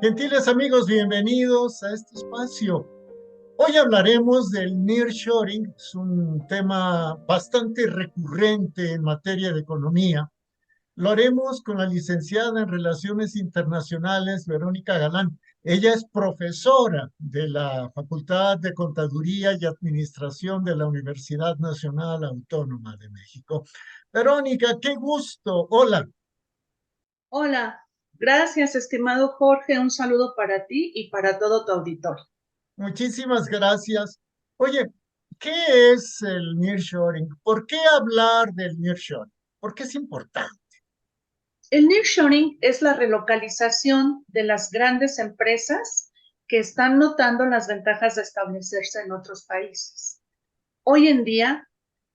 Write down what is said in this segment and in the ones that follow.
Gentiles amigos, bienvenidos a este espacio. Hoy hablaremos del nearshoring, es un tema bastante recurrente en materia de economía. Lo haremos con la licenciada en Relaciones Internacionales, Verónica Galán. Ella es profesora de la Facultad de Contaduría y Administración de la Universidad Nacional Autónoma de México. Verónica, qué gusto. Hola. Hola, gracias, estimado Jorge. Un saludo para ti y para todo tu auditorio. Muchísimas gracias. Oye, ¿qué es el nearshoring? ¿Por qué hablar del nearshoring? ¿Por qué es importante? El nearshoring es la relocalización de las grandes empresas que están notando las ventajas de establecerse en otros países. Hoy en día,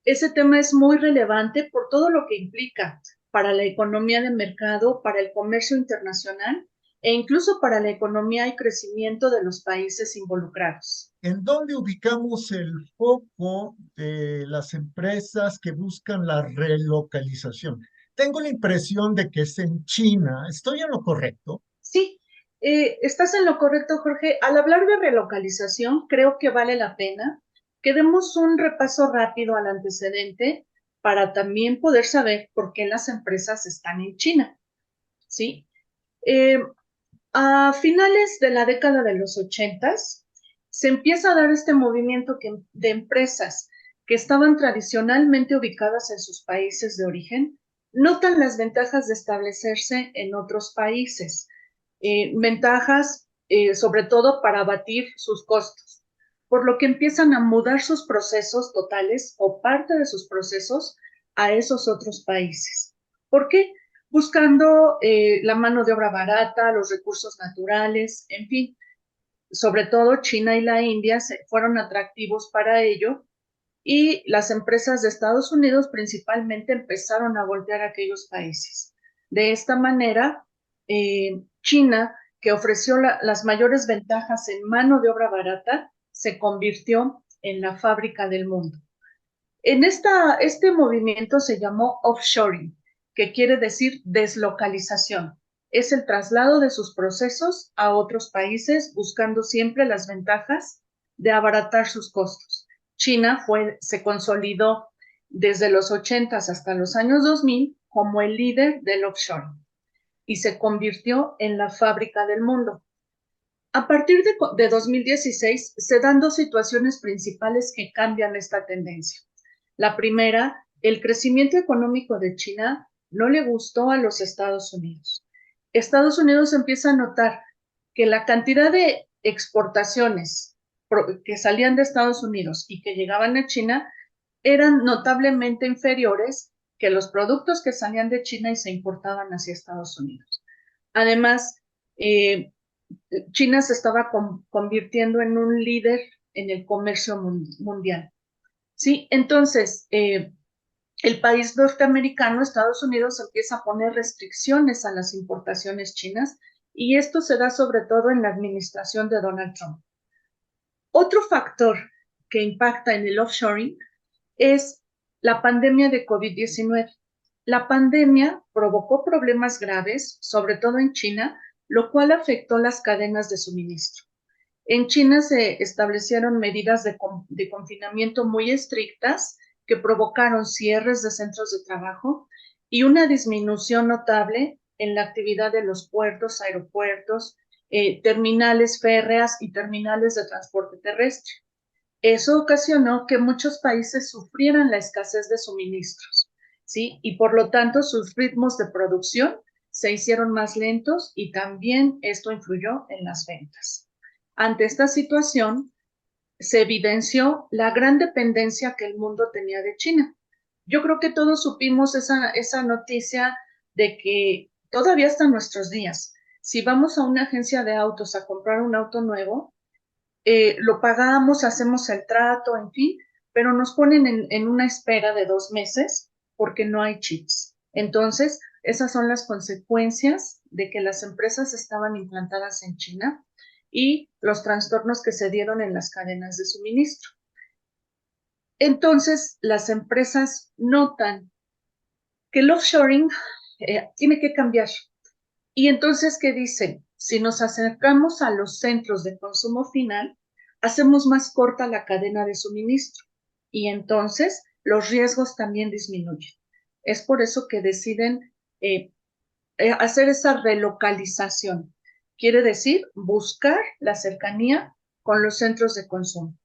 ese tema es muy relevante por todo lo que implica para la economía de mercado, para el comercio internacional e incluso para la economía y crecimiento de los países involucrados. ¿En dónde ubicamos el foco de las empresas que buscan la relocalización? Tengo la impresión de que es en China. ¿Estoy en lo correcto? Sí, estás en lo correcto, Jorge. Al hablar de relocalización, creo que vale la pena que demos un repaso rápido al antecedente para también poder saber por qué las empresas están en China, ¿sí? Eh, a finales de la década de los ochentas, se empieza a dar este movimiento de empresas que estaban tradicionalmente ubicadas en sus países de origen, notan las ventajas de establecerse en otros países, ventajas sobre todo para abatir sus costos, por lo que empiezan a mudar sus procesos totales o parte de sus procesos a esos otros países. ¿Por qué? Buscando la mano de obra barata, los recursos naturales, en fin, sobre todo China y la India fueron atractivos para ello y las empresas de Estados Unidos principalmente empezaron a voltear a aquellos países. De esta manera, China, que ofreció las mayores ventajas en mano de obra barata, se convirtió en la fábrica del mundo. Este movimiento se llamó offshoring, que quiere decir deslocalización. Es el traslado de sus procesos a otros países buscando siempre las ventajas de abaratar sus costos. China se consolidó desde los 80 hasta los años 2000 como el líder del offshoring y se convirtió en la fábrica del mundo. A partir de 2016 se dan dos situaciones principales que cambian esta tendencia. La primera, el crecimiento económico de China no le gustó a los Estados Unidos. Estados Unidos empieza a notar que la cantidad de exportaciones que salían de Estados Unidos y que llegaban a China eran notablemente inferiores que los productos que salían de China y se importaban hacia Estados Unidos. Además, eh, China se estaba convirtiendo en un líder en el comercio mundial. Sí, entonces el país norteamericano, Estados Unidos, empieza a poner restricciones a las importaciones chinas y esto se da sobre todo en la administración de Donald Trump. Otro factor que impacta en el offshoring es la pandemia de COVID-19. La pandemia provocó problemas graves, sobre todo en China, lo cual afectó las cadenas de suministro. En China se establecieron medidas de confinamiento muy estrictas que provocaron cierres de centros de trabajo y una disminución notable en la actividad de los puertos, aeropuertos, terminales férreas y terminales de transporte terrestre. Eso ocasionó que muchos países sufrieran la escasez de suministros, ¿sí? Y por lo tanto sus ritmos de producción se hicieron más lentos y también esto influyó en las ventas. Ante esta situación, se evidenció la gran dependencia que el mundo tenía de China. Yo creo que todos supimos esa noticia de que todavía hasta nuestros días, si vamos a una agencia de autos a comprar un auto nuevo, lo pagamos, hacemos el trato, en fin, pero nos ponen en una espera de 2 meses porque no hay chips. Entonces, esas son las consecuencias de que las empresas estaban implantadas en China y los trastornos que se dieron en las cadenas de suministro. Entonces, las empresas notan que el offshoring tiene que cambiar. Y entonces, ¿qué dicen? Si nos acercamos a los centros de consumo final, hacemos más corta la cadena de suministro y entonces los riesgos también disminuyen. Es por eso que deciden hacer esa relocalización. Quiere decir buscar la cercanía con los centros de consumo.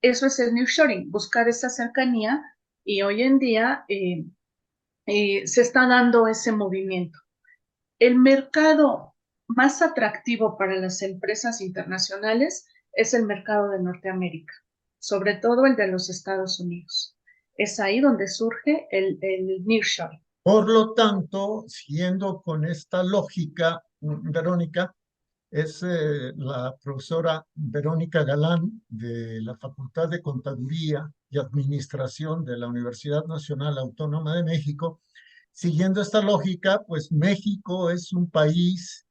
Eso es el nearshoring, buscar esa cercanía y hoy en día se está dando ese movimiento. El mercado más atractivo para las empresas internacionales es el mercado de Norteamérica, sobre todo el de los Estados Unidos. Es ahí donde surge el nearshoring. Por lo tanto, siguiendo con esta lógica, Verónica, es la profesora Verónica Galán de la Facultad de Contaduría y Administración de la Universidad Nacional Autónoma de México. Siguiendo esta lógica, pues México es un país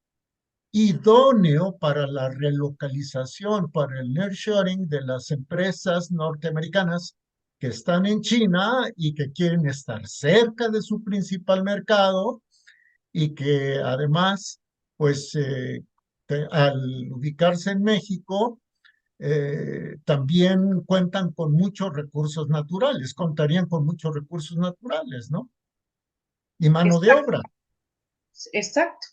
idóneo para la relocalización, para el nearshoring de las empresas norteamericanas que están en China y que quieren estar cerca de su principal mercado y que además, pues al ubicarse en México, también cuentan con muchos recursos naturales, contarían con muchos recursos naturales, ¿no? Y mano de Exacto. obra. Exacto.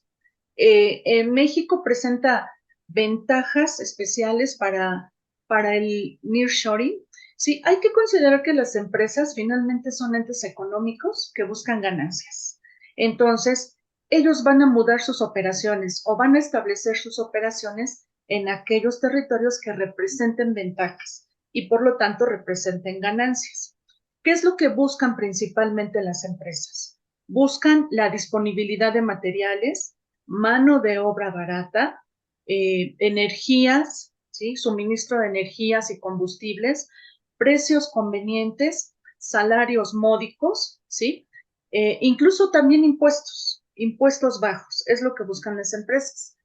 México presenta ventajas especiales para el nearshoring. Sí, hay que considerar que las empresas finalmente son entes económicos que buscan ganancias. Entonces, ellos van a mudar sus operaciones o van a establecer sus operaciones en aquellos territorios que representen ventajas y por lo tanto representen ganancias. ¿Qué es lo que buscan principalmente las empresas? Buscan la disponibilidad de materiales, mano de obra barata, energías, ¿sí? Suministro de energías y combustibles, precios convenientes, salarios módicos, ¿sí? Incluso también impuestos bajos, es lo que buscan las empresas.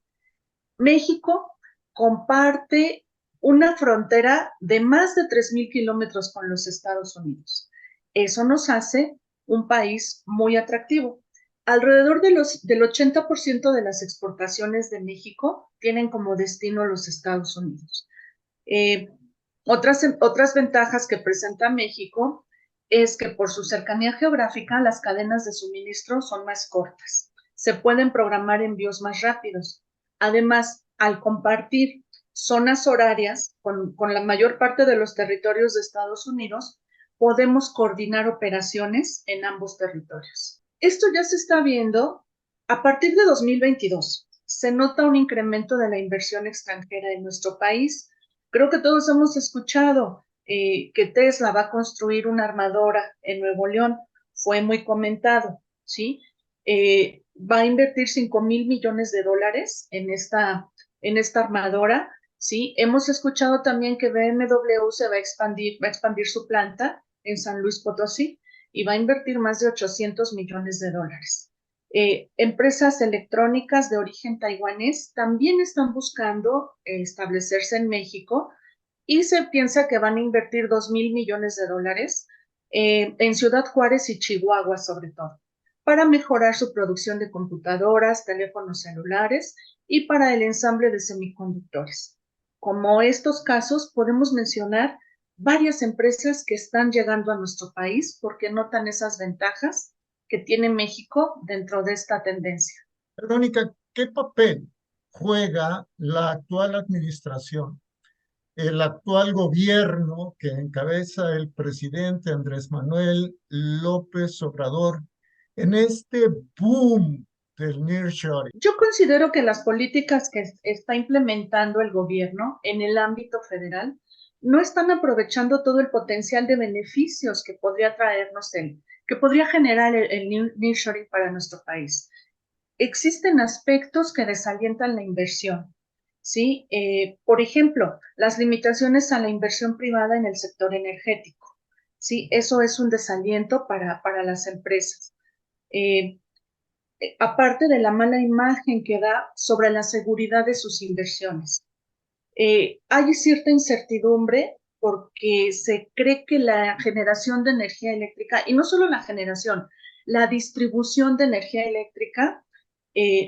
México comparte una frontera de más de 3,000 kilómetros con los Estados Unidos. Eso nos hace un país muy atractivo. Alrededor del 80% de las exportaciones de México tienen como destino los Estados Unidos. Eh, otras ventajas que presenta México es que por su cercanía geográfica las cadenas de suministro son más cortas. Se pueden programar envíos más rápidos. Además, al compartir zonas horarias con la mayor parte de los territorios de Estados Unidos, podemos coordinar operaciones en ambos territorios. Esto ya se está viendo a partir de 2022. Se nota un incremento de la inversión extranjera en nuestro país. Creo que todos hemos escuchado que Tesla va a construir una armadora en Nuevo León. Fue muy comentado, ¿sí? Va a invertir 5,000 millones de dólares en esta armadora, ¿sí? Hemos escuchado también que BMW se va a expandir su planta en San Luis Potosí y va a invertir más de 800 millones de dólares. Empresas electrónicas de origen taiwanés también están buscando establecerse en México y se piensa que van a invertir 2,000 millones de dólares en Ciudad Juárez y Chihuahua sobre todo, para mejorar su producción de computadoras, teléfonos celulares y para el ensamble de semiconductores. Como estos casos, podemos mencionar varias empresas que están llegando a nuestro país porque notan esas ventajas que tiene México dentro de esta tendencia. Verónica, ¿qué papel juega la actual administración, el actual gobierno que encabeza el presidente Andrés Manuel López Obrador en este boom del nearshoring? Yo considero que las políticas que está implementando el gobierno en el ámbito federal no están aprovechando todo el potencial de beneficios que podría traernos que podría generar el nearshoring para nuestro país. Existen aspectos que desalientan la inversión, ¿sí? Por ejemplo, las limitaciones a la inversión privada en el sector energético, ¿sí? Eso es un desaliento para las empresas. Aparte de la mala imagen que da sobre la seguridad de sus inversiones. Hay cierta incertidumbre porque se cree que la generación de energía eléctrica, y no solo la generación, la distribución de energía eléctrica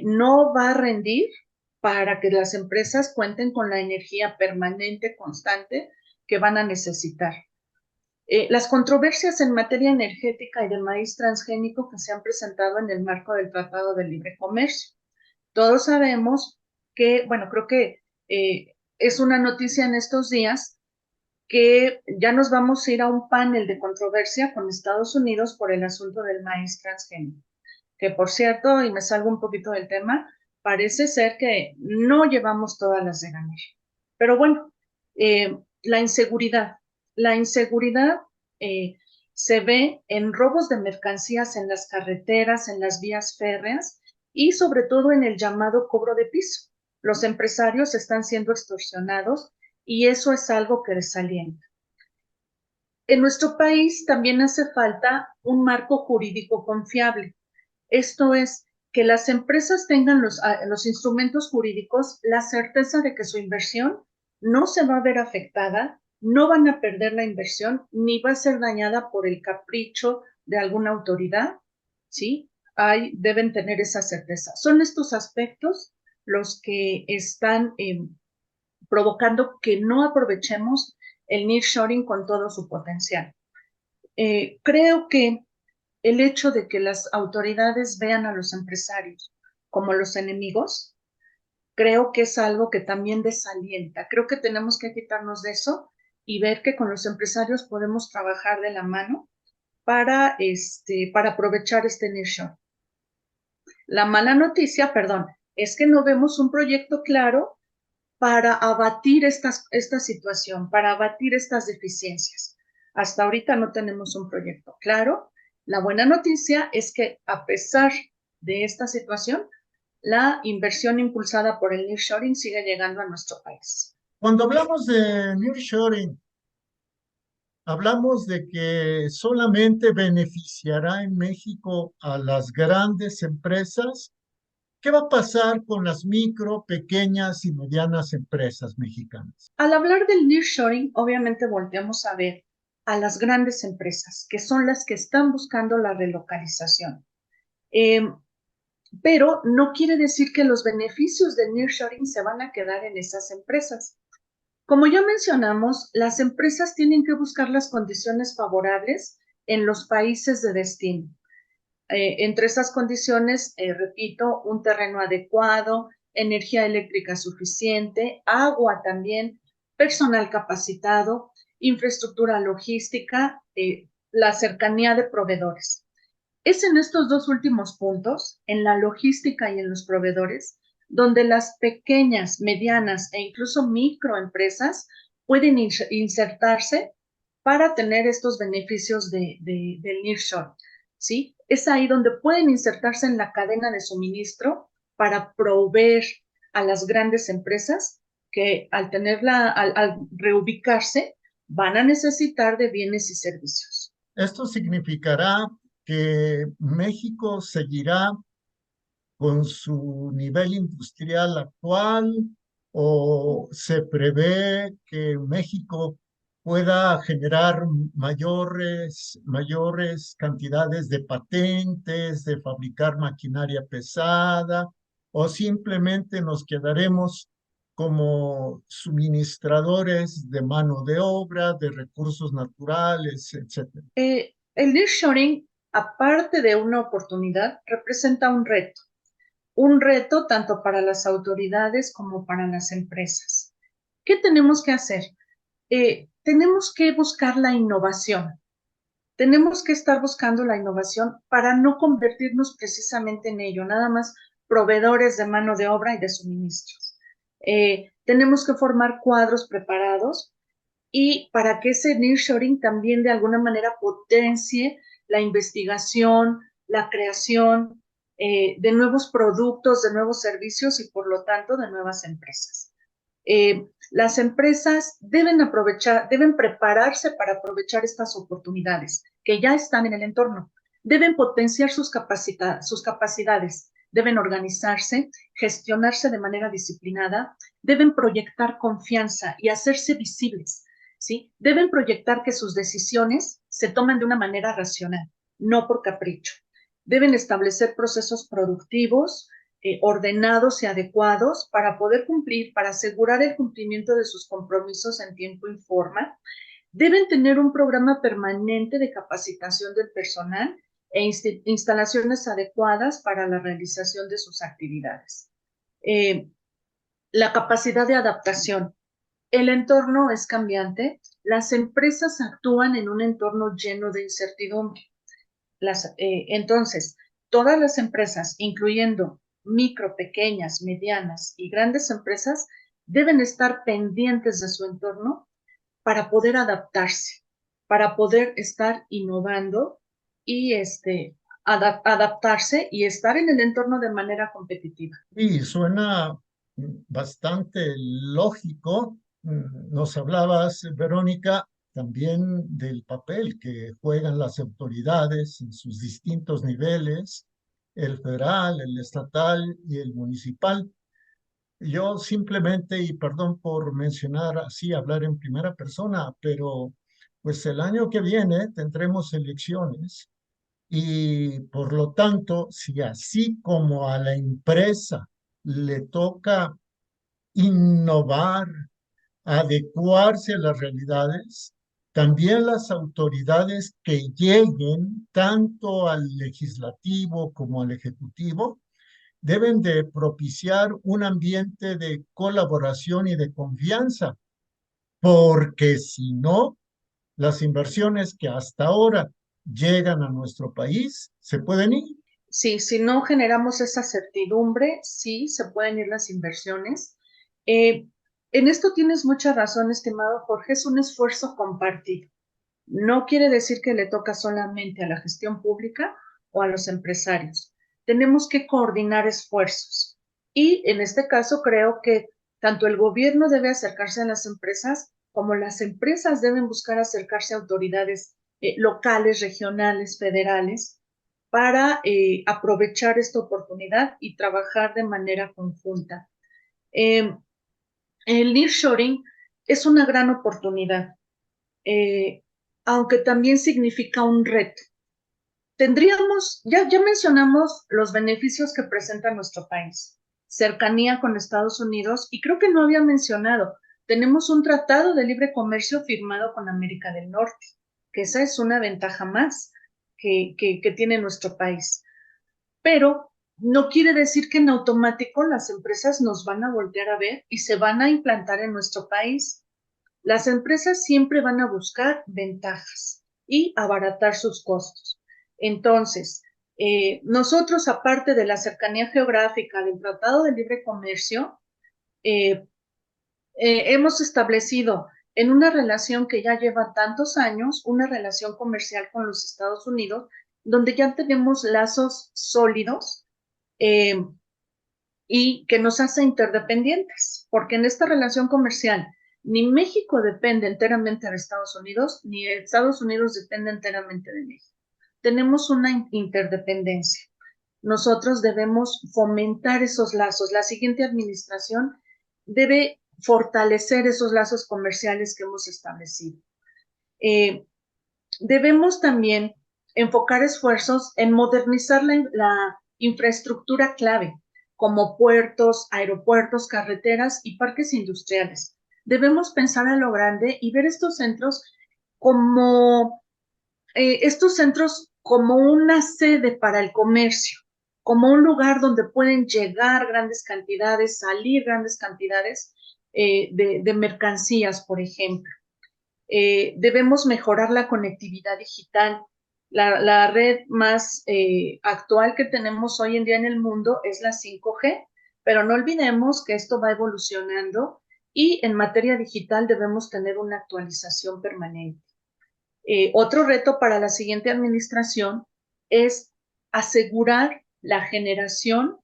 no va a rendir para que las empresas cuenten con la energía permanente, constante, que van a necesitar. Las controversias en materia energética y de maíz transgénico que se han presentado en el marco del Tratado de Libre Comercio. Todos sabemos que, bueno, creo que es una noticia en estos días que ya nos vamos a ir a un panel de controversia con Estados Unidos por el asunto del maíz transgénico, que por cierto, y me salgo un poquito del tema, parece ser que no llevamos todas las de ganar. Pero bueno, la inseguridad. La inseguridad se ve en robos de mercancías en las carreteras, en las vías férreas y sobre todo en el llamado cobro de piso. Los empresarios están siendo extorsionados y eso es algo que desalienta. En nuestro país también hace falta un marco jurídico confiable. Esto es, que las empresas tengan los instrumentos jurídicos, la certeza de que su inversión no se va a ver afectada, no van a perder la inversión, ni va a ser dañada por el capricho de alguna autoridad, ¿sí? Deben tener esa certeza. Son estos aspectos los que están provocando que no aprovechemos el nearshoring con todo su potencial. Creo que el hecho de que las autoridades vean a los empresarios como los enemigos, creo que es algo que también desalienta. Creo que tenemos que quitarnos de eso y ver que con los empresarios podemos trabajar de la mano para aprovechar este nearshoring. La mala noticia, perdón, es que no vemos un proyecto claro para abatir esta situación, para abatir estas deficiencias. Hasta ahorita no tenemos un proyecto claro. La buena noticia es que a pesar de esta situación, la inversión impulsada por el nearshoring sigue llegando a nuestro país. Cuando hablamos de nearshoring, hablamos de que solamente beneficiará en México a las grandes empresas. ¿Qué va a pasar con las micro, pequeñas y medianas empresas mexicanas? Al hablar del nearshoring, obviamente volteamos a ver a las grandes empresas, que son las que están buscando la relocalización. Pero no quiere decir que los beneficios del nearshoring se van a quedar en esas empresas. Como ya mencionamos, las empresas tienen que buscar las condiciones favorables en los países de destino. Entre esas condiciones, repito, un terreno adecuado, energía eléctrica suficiente, agua también, personal capacitado, infraestructura logística, la cercanía de proveedores. Es en estos dos últimos puntos, en la logística y en los proveedores, donde las pequeñas, medianas e incluso microempresas pueden insertarse para tener estos beneficios del nearshore, ¿sí? Es ahí donde pueden insertarse en la cadena de suministro para proveer a las grandes empresas que al reubicarse, van a necesitar de bienes y servicios. Esto significará que México seguirá con su nivel industrial actual o se prevé que México pueda generar mayores cantidades de patentes, de fabricar maquinaria pesada, o simplemente nos quedaremos como suministradores de mano de obra, de recursos naturales, etcétera? El nearshoring, aparte de una oportunidad, representa un reto tanto para las autoridades como para las empresas. ¿Qué tenemos que hacer? Tenemos que buscar la innovación. Tenemos que estar buscando la innovación para no convertirnos precisamente en ello, nada más proveedores de mano de obra y de suministros. Tenemos que formar cuadros preparados y para que ese nearshoring también de alguna manera potencie la investigación, la creación de nuevos productos, de nuevos servicios y por lo tanto de nuevas empresas. Las empresas deben prepararse para aprovechar estas oportunidades que ya están en el entorno. Deben potenciar sus capacidades, deben organizarse, gestionarse de manera disciplinada, deben proyectar confianza y hacerse visibles, ¿sí? Deben proyectar que sus decisiones se toman de una manera racional, no por capricho. Deben establecer procesos productivos ordenados y adecuados para poder cumplir, para asegurar el cumplimiento de sus compromisos en tiempo y forma. Deben tener un programa permanente de capacitación del personal e instalaciones adecuadas para la realización de sus actividades. La capacidad de adaptación. El entorno es cambiante. Las empresas actúan en un entorno lleno de incertidumbre. Entonces, todas las empresas, incluyendo micro, pequeñas, medianas y grandes empresas, deben estar pendientes de su entorno para poder adaptarse, para poder estar innovando y adaptarse y estar en el entorno de manera competitiva. Y suena bastante lógico. Nos hablabas, Verónica, también del papel que juegan las autoridades en sus distintos niveles, el federal, el estatal y el municipal. Yo simplemente, y perdón por mencionar así, hablar en primera persona, pero pues el año que viene tendremos elecciones y por lo tanto, si así como a la empresa le toca innovar, adecuarse a las realidades, también las autoridades que lleguen tanto al legislativo como al ejecutivo deben de propiciar un ambiente de colaboración y de confianza, porque si no, las inversiones que hasta ahora llegan a nuestro país se pueden ir. Sí, si no generamos esa certidumbre, sí, se pueden ir las inversiones. En esto tienes mucha razón, estimado Jorge, es un esfuerzo compartido. No quiere decir que le toca solamente a la gestión pública o a los empresarios. Tenemos que coordinar esfuerzos. Y en este caso creo que tanto el gobierno debe acercarse a las empresas como las empresas deben buscar acercarse a autoridades locales, regionales, federales, para aprovechar esta oportunidad y trabajar de manera conjunta. Eh, el nearshoring es una gran oportunidad, eh, aunque también significa un reto. Ya mencionamos los beneficios que presenta nuestro país, cercanía con Estados Unidos, y creo que no había mencionado, tenemos un tratado de libre comercio firmado con América del Norte, que esa es una ventaja más que tiene nuestro país. Pero no quiere decir que en automático las empresas nos van a voltear a ver y se van a implantar en nuestro país. Las empresas siempre van a buscar ventajas y abaratar sus costos. Entonces, nosotros, aparte de la cercanía geográfica del Tratado de Libre Comercio, eh, hemos establecido en una relación que ya lleva tantos años, una relación comercial con los Estados Unidos, donde ya tenemos lazos sólidos eh, y que nos hace interdependientes, porque en esta relación comercial ni México depende enteramente de Estados Unidos, ni Estados Unidos depende enteramente de México. Tenemos una interdependencia. Nosotros debemos fomentar esos lazos. La siguiente administración debe fortalecer esos lazos comerciales que hemos establecido. Debemos también enfocar esfuerzos en modernizar la infraestructura clave, como puertos, aeropuertos, carreteras y parques industriales. Debemos pensar a lo grande y ver como estos centros como una sede para el comercio, como un lugar donde pueden llegar grandes cantidades, salir grandes cantidades de mercancías, por ejemplo. Debemos mejorar la conectividad digital. La red más actual que tenemos hoy en día en el mundo es la 5G, pero no olvidemos que esto va evolucionando y en materia digital debemos tener una actualización permanente. Otro reto para la siguiente administración es asegurar la generación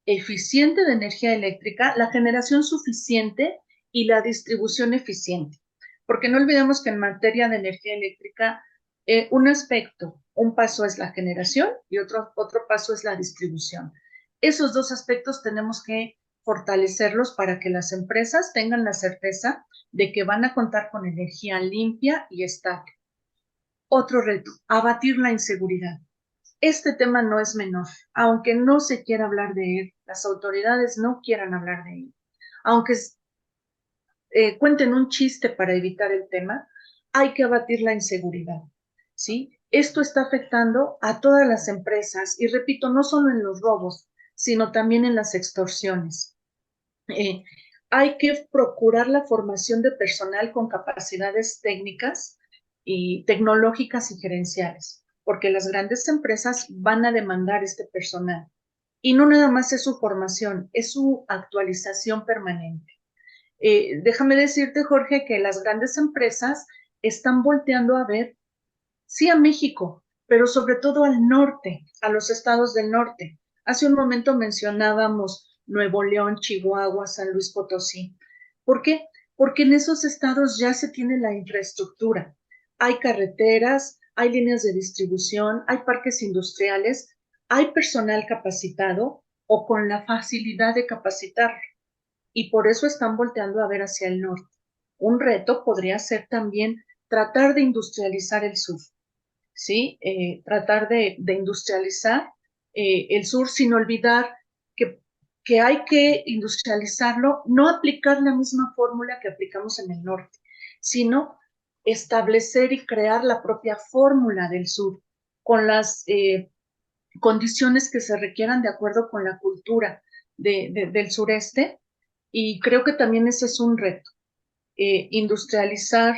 eficiente de energía eléctrica, la generación suficiente y la distribución eficiente. Porque no olvidemos que en materia de energía eléctrica, un paso es la generación y otro paso es la distribución. Esos dos aspectos tenemos que fortalecerlos para que las empresas tengan la certeza de que van a contar con energía limpia y estable. Otro reto, abatir la inseguridad. Este tema no es menor, aunque no se quiera hablar de él, las autoridades no quieran hablar de él, aunque cuenten un chiste para evitar el tema, hay que abatir la inseguridad, ¿sí? Esto está afectando a todas las empresas y repito, no solo en los robos, sino también en las extorsiones. Eh, Hay que procurar la formación de personal con capacidades técnicas y tecnológicas y gerenciales, porque las grandes empresas van a demandar este personal. Y no nada más es su formación, es su actualización permanente. Déjame decirte, Jorge, que las grandes empresas están volteando a ver, sí, a México, pero sobre todo al norte, a los estados del norte. Hace un momento mencionábamos Nuevo León, Chihuahua, San Luis Potosí. ¿Por qué? Porque en esos estados ya se tiene la infraestructura. Hay carreteras, hay líneas de distribución, hay parques industriales, hay personal capacitado o con la facilidad de capacitar y por eso están volteando a ver hacia el norte. Un reto podría ser también tratar de industrializar el sur, ¿sí? Tratar de industrializar el sur sin olvidar que, que hay que industrializarlo, no aplicar la misma fórmula que aplicamos en el norte, sino establecer y crear la propia fórmula del sur con las condiciones que se requieran de acuerdo con la cultura del sureste. Y creo que también ese es un reto, industrializar,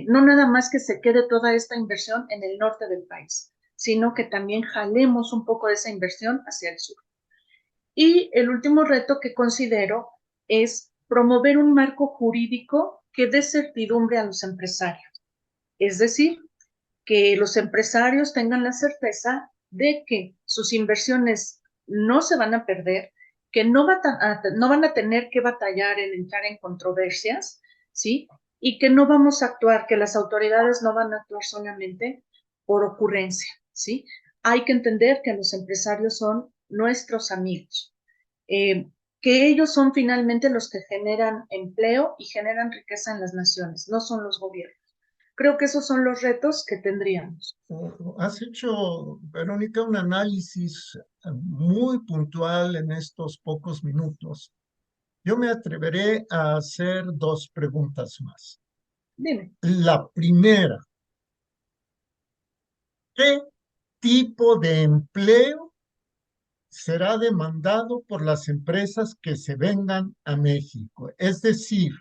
no nada más que se quede toda esta inversión en el norte del país, sino que también jalemos un poco de esa inversión hacia el sur. Y el último reto que considero es promover un marco jurídico que dé certidumbre a los empresarios. Es decir, que los empresarios tengan la certeza de que sus inversiones no se van a perder, que no van a tener que batallar en entrar en controversias, ¿sí? Y que no vamos a actuar, que las autoridades no van a actuar solamente por ocurrencia, ¿sí? Hay que entender que los empresarios son nuestros amigos, que ellos son finalmente los que generan empleo y generan riqueza en las naciones, no son los gobiernos. Creo que esos son los retos que tendríamos. Has hecho, Verónica, un análisis muy puntual en estos pocos minutos. Yo me atreveré a hacer dos preguntas más. Dime. La primera, ¿qué tipo de empleo será demandado por las empresas que se vengan a México? Es decir,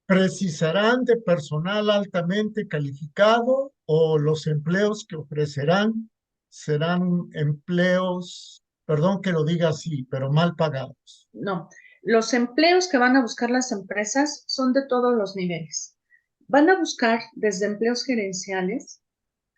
¿precisarán de personal altamente calificado o los empleos que ofrecerán serán empleos, perdón que lo diga así, pero mal pagados? No, los empleos que van a buscar las empresas son de todos los niveles. Van a buscar desde empleos gerenciales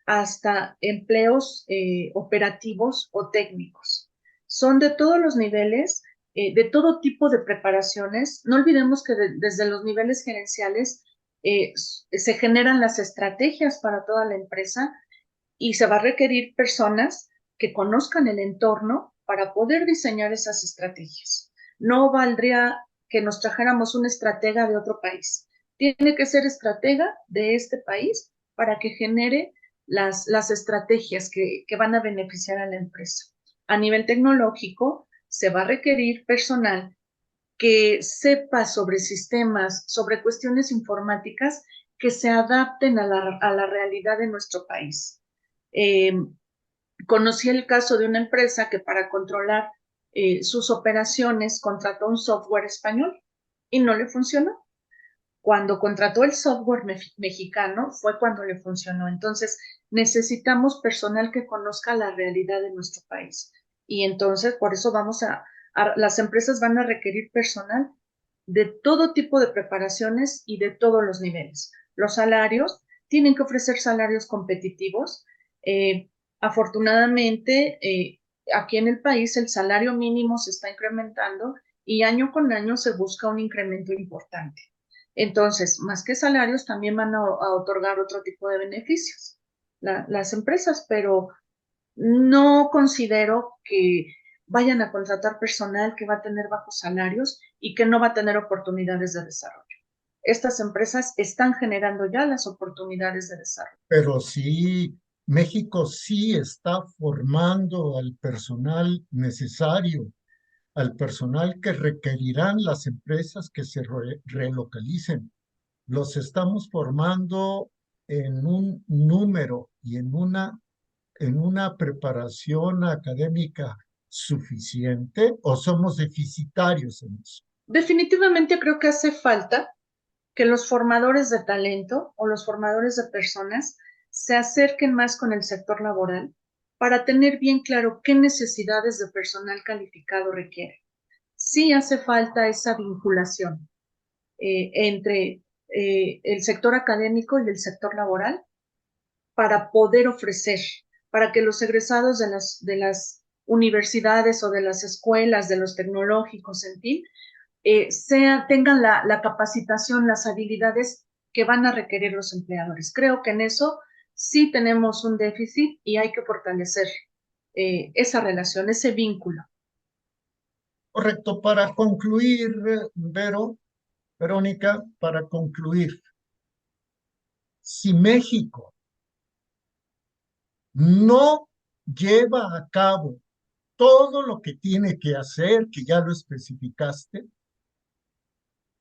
hasta empleos operativos o técnicos. Son de todos los niveles, de todo tipo de preparaciones. No olvidemos que desde los niveles gerenciales se generan las estrategias para toda la empresa y se va a requerir personas que conozcan el entorno para poder diseñar esas estrategias. No valdría que nos trajéramos una estratega de otro país. Tiene que ser estratega de este país para que genere las estrategias que van a beneficiar a la empresa. A nivel tecnológico, se va a requerir personal que sepa sobre sistemas, sobre cuestiones informáticas que se adapten a la realidad de nuestro país. Eh, Conocí el caso de una empresa que para controlar sus operaciones contrató un software español y no le funcionó. Cuando contrató el software mexicano fue cuando le funcionó. Entonces, necesitamos personal que conozca la realidad de nuestro país. Y entonces, por eso las empresas van a requerir personal de todo tipo de preparaciones y de todos los niveles. Los salarios tienen que ofrecer salarios competitivos. Eh, Afortunadamente, aquí en el país el salario mínimo se está incrementando y año con año se busca un incremento importante. Entonces, más que salarios, también van a otorgar otro tipo de beneficios las empresas, pero no considero que vayan a contratar personal que va a tener bajos salarios y que no va a tener oportunidades de desarrollo. Estas empresas están generando ya las oportunidades de desarrollo. Pero sí México sí está formando al personal necesario, al personal que requerirán las empresas que se relocalicen. Los estamos formando en un número y en una preparación académica suficiente, o somos deficitarios en eso. Definitivamente creo que hace falta que los formadores de talento o los formadores de personas se acerquen más con el sector laboral para tener bien claro qué necesidades de personal calificado requiere. Sí hace falta esa vinculación entre el sector académico y el sector laboral para poder ofrecer, para que los egresados de las universidades o de las escuelas, de los tecnológicos, en fin, tengan la capacitación, las habilidades que van a requerir los empleadores. Creo que en eso sí tenemos un déficit y hay que fortalecer esa relación, ese vínculo. Correcto. Para concluir, Verónica, para concluir, si México no lleva a cabo todo lo que tiene que hacer, que ya lo especificaste,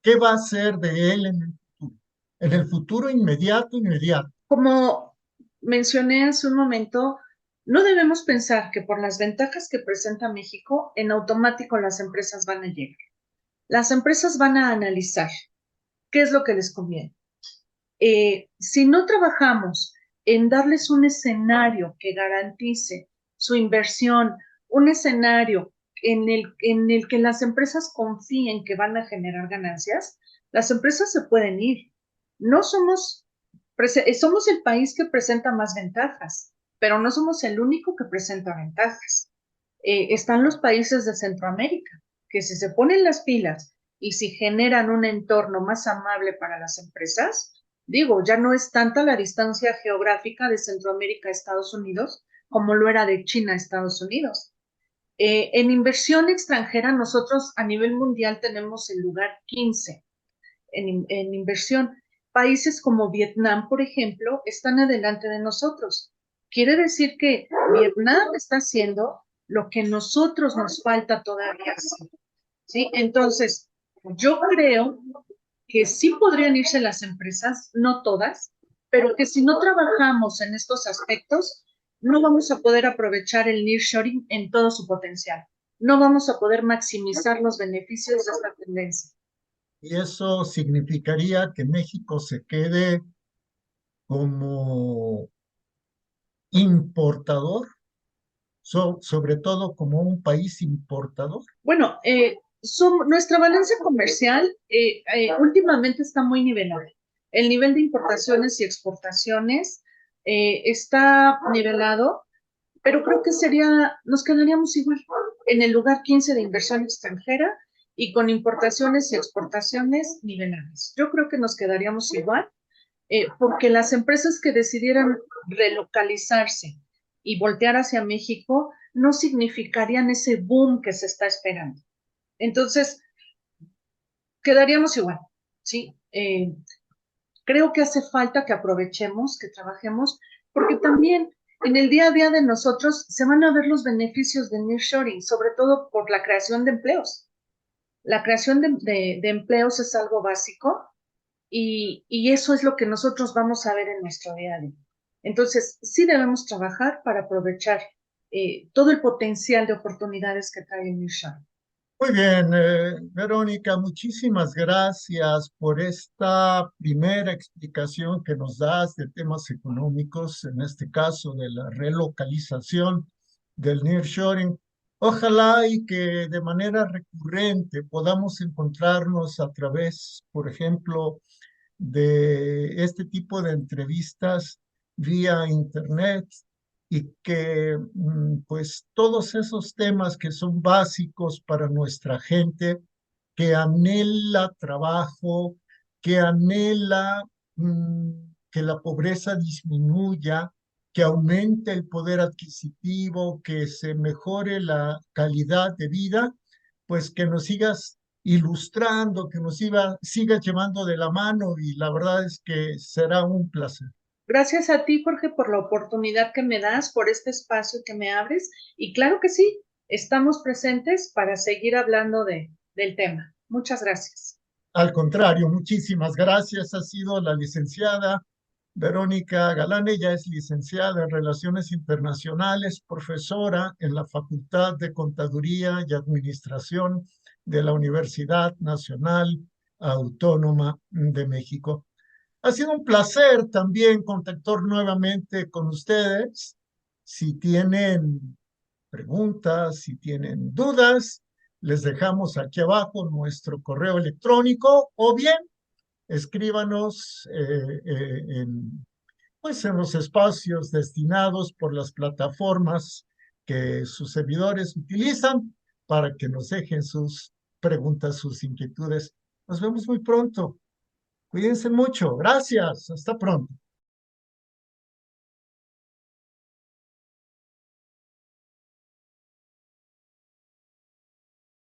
¿qué va a hacer de él en el futuro? En el futuro inmediato, inmediato. Como mencioné hace un momento, no debemos pensar que por las ventajas que presenta México, en automático las empresas van a llegar. Las empresas van a analizar qué es lo que les conviene. Si no trabajamos en darles un escenario que garantice su inversión, un escenario en el que las empresas confíen que van a generar ganancias, las empresas se pueden ir. No somos, somos el país que presenta más ventajas, pero no somos el único que presenta ventajas. Están los países de Centroamérica, que si se ponen las pilas y si generan un entorno más amable para las empresas, digo, ya no es tanta la distancia geográfica de Centroamérica a Estados Unidos como lo era de China a Estados Unidos. En inversión extranjera, nosotros a nivel mundial tenemos el lugar 15 en inversión. Países como Vietnam, por ejemplo, están adelante de nosotros. Quiere decir que Vietnam está haciendo lo que nosotros nos falta todavía hacer. ¿Sí? Entonces, yo creo que sí podrían irse las empresas, no todas, pero que si no trabajamos en estos aspectos, no vamos a poder aprovechar el nearshoring en todo su potencial. No vamos a poder maximizar los beneficios de esta tendencia. Y eso significaría que México se quede como importador, sobre todo como un país importador. Bueno, nuestra balanza comercial últimamente está muy nivelada. El nivel de importaciones y exportaciones está nivelado, pero creo que nos quedaríamos igual en el lugar 15 de inversión extranjera y con importaciones y exportaciones niveladas. Yo creo que nos quedaríamos igual porque las empresas que decidieran relocalizarse y voltear hacia México no significarían ese boom que se está esperando. Entonces, quedaríamos igual, ¿sí? Creo que hace falta que aprovechemos, que trabajemos, porque también en el día a día de nosotros se van a ver los beneficios de nearshoring, sobre todo por la creación de empleos. La creación de empleos es algo básico y eso es lo que nosotros vamos a ver en nuestro día a día. Entonces, sí debemos trabajar para aprovechar todo el potencial de oportunidades que trae el nearshoring. Muy bien, Verónica, muchísimas gracias por esta primera explicación que nos das de temas económicos, en este caso de la relocalización del nearshoring. Ojalá y que de manera recurrente podamos encontrarnos a través, por ejemplo, de este tipo de entrevistas vía internet y que pues todos esos temas que son básicos para nuestra gente que anhela trabajo, que anhela que la pobreza disminuya, que aumente el poder adquisitivo, que se mejore la calidad de vida, pues que nos sigas ilustrando, que nos sigas llevando de la mano y la verdad es que será un placer. Gracias a ti, Jorge, por la oportunidad que me das, por este espacio que me abres. Y claro que sí, estamos presentes para seguir hablando del tema. Muchas gracias. Al contrario, muchísimas gracias. Ha sido la licenciada Verónica Galán. Ella es licenciada en Relaciones Internacionales, profesora en la Facultad de Contaduría y Administración de la Universidad Nacional Autónoma de México. Ha sido un placer también contactar nuevamente con ustedes. Si tienen preguntas, si tienen dudas, les dejamos aquí abajo nuestro correo electrónico o bien escríbanos pues en los espacios destinados por las plataformas que sus servidores utilizan para que nos dejen sus preguntas, sus inquietudes. Nos vemos muy pronto. Cuídense mucho. Gracias. Hasta pronto.